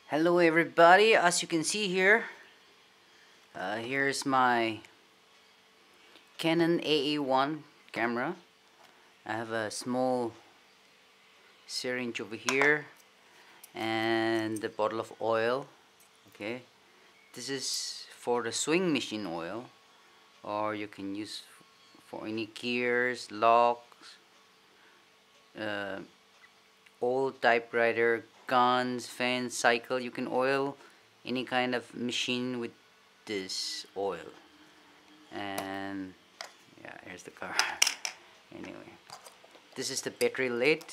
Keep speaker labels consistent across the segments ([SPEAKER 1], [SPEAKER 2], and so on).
[SPEAKER 1] Hello everybody, as you can see here, here's my Canon AA1 camera. I have a small syringe over here and a bottle of oil. Okay, this is for the swing machine oil, or you can use for any gears, locks, uh, old typewriter, guns, fans, cycle. You can oil any kind of machine with this oil. And yeah, here's the car. Anyway, this is the battery lead.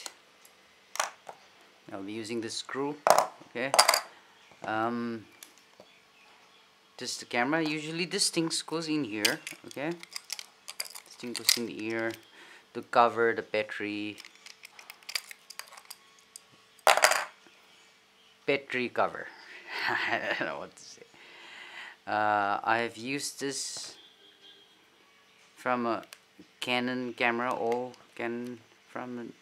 [SPEAKER 1] I'll be using the screw. Okay, this is the camera. Usually this thing goes in here. Okay, this thing goes in here to cover the battery cover. I don't know what to say. I have used this from a Canon camera, old Canon, from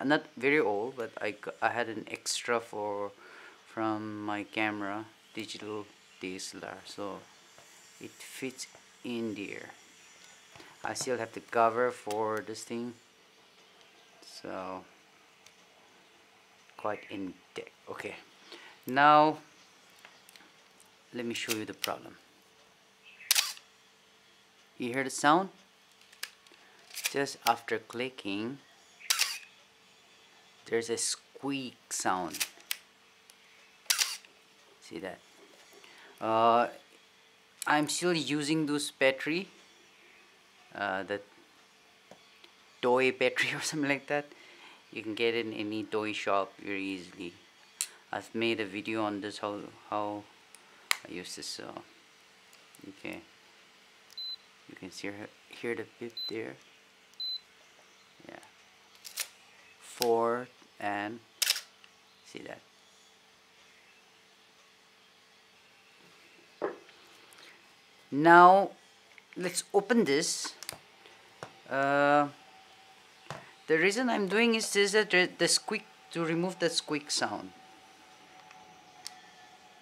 [SPEAKER 1] not very old, but I had an extra from my camera, digital DSLR, so it fits in there. I still have the cover for this thing, so quite in depth. Okay, now let me show you the problem. You hear the sound? Just after clicking, there's a squeak sound. See that? I'm still using this battery, that toy battery or something like that. You can get it in any toy shop very easily. I've made a video on this, how I use this. So okay, you can hear the beep there. Yeah, 4 and see that. Now let's open this. The reason I'm doing is that the squeak, to remove the squeak sound.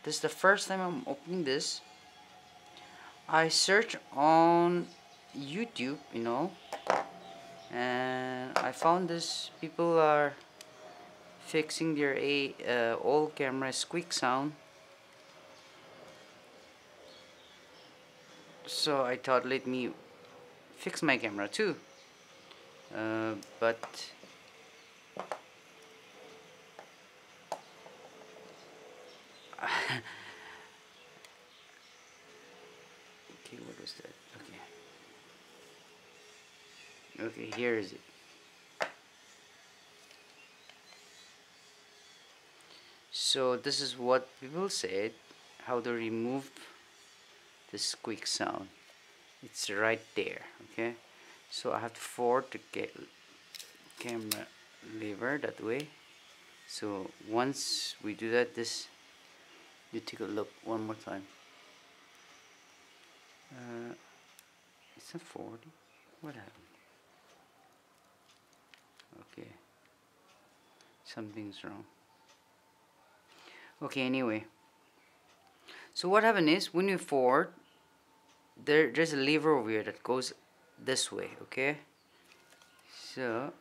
[SPEAKER 1] This is the first time I'm opening this. I searched on YouTube, and I found this people are fixing their old camera squeak sound. So I thought, let me fix my camera too. But okay, what was that? Okay, here is it. So this is what people said, how to remove the squeak sound. It's right there. Okay, so I have to forward the camera lever that way. So once we do that, you take a look one more time. It's not 40. What happened? Okay, something's wrong. Okay, anyway, so what happened is, when you forward, there's a lever over here that goes this way. Okay, so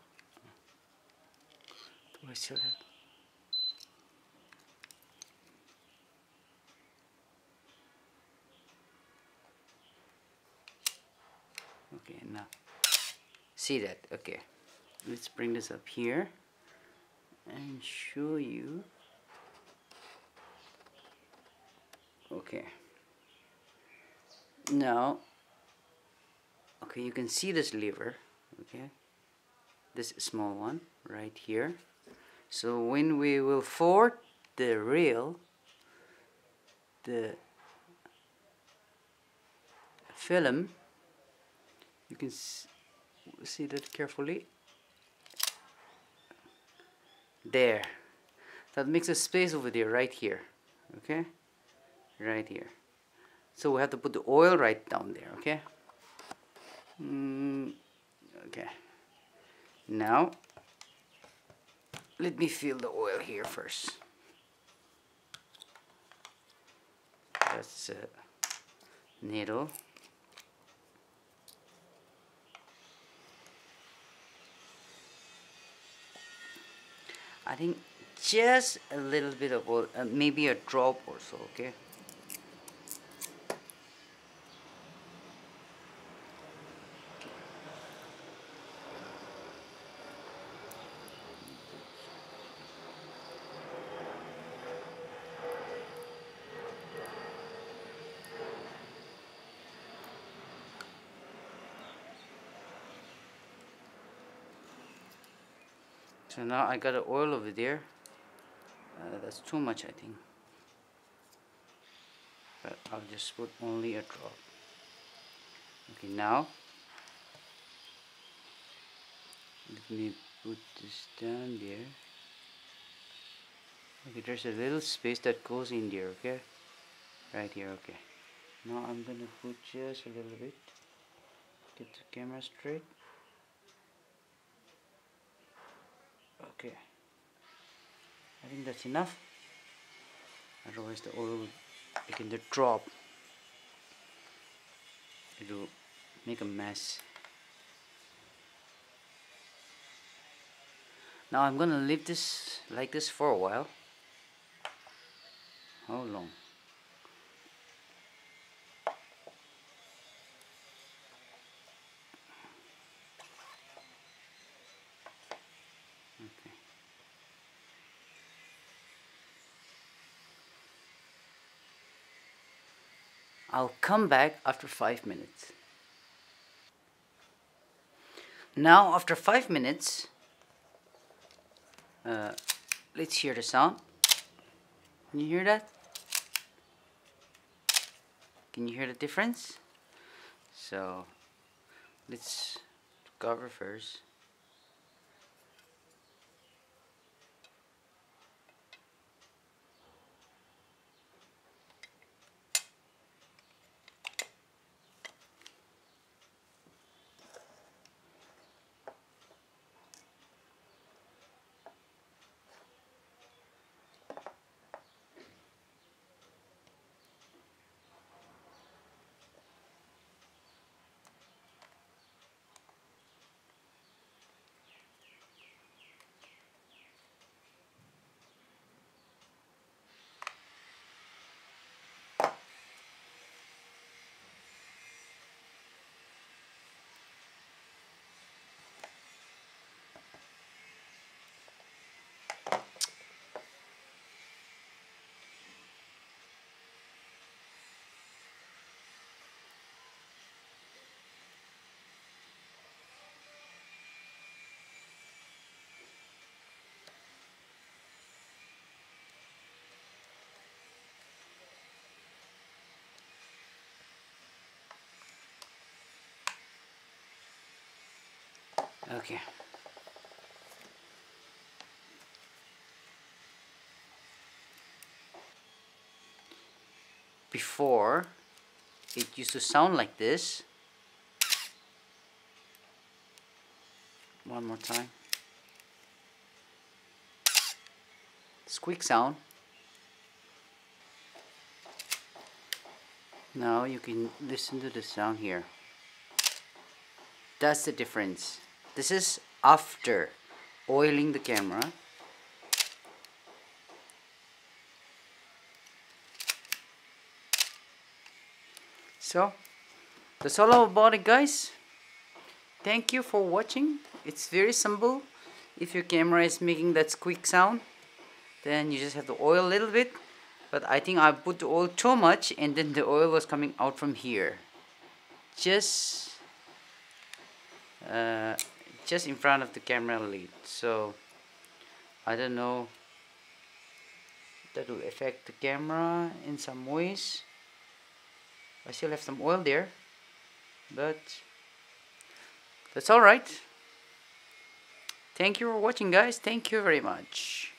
[SPEAKER 1] do I still have? Okay, now see that. Okay, let's bring this up here and show you. Okay, now, okay, you can see this lever. Okay, this small one right here. So when we will forward the reel, the film, you can see that carefully. There, that makes a space over there, right here. Okay, right here. So we have to put the oil right down there. Okay. Okay. Now let me fill the oil here first. That's a needle. I think just a little bit of oil, maybe a drop or so, okay? So now I got the oil over there. That's too much, I think. But I'll just put only a drop. Okay, now let me put this down there. Okay, there's a little space that goes in there, okay? Right here, okay. Now I'm gonna put just a little bit. Get the camera straight. Okay. I think that's enough. Otherwise the oil will begin to drop. It will make a mess. Now I'm gonna leave this like this for a while. How long? Okay. I'll come back after 5 minutes. Now after 5 minutes, let's hear the sound. Can you hear that? Can you hear the difference? So let's cover first. Okay. Before, it used to sound like this. One more time. Squeak sound. Now you can listen to the sound here. That's the difference. This is after oiling the camera. So that's all about it, guys. Thank you for watching. It's very simple. If your camera is making that squeak sound, then you just have to oil a little bit. But I think I put the oil too much, and then the oil was coming out from here, just in front of the camera lid. So I don't know, that will affect the camera in some ways. I still have some oil there, but that's alright. Thank you for watching, guys. Thank you very much.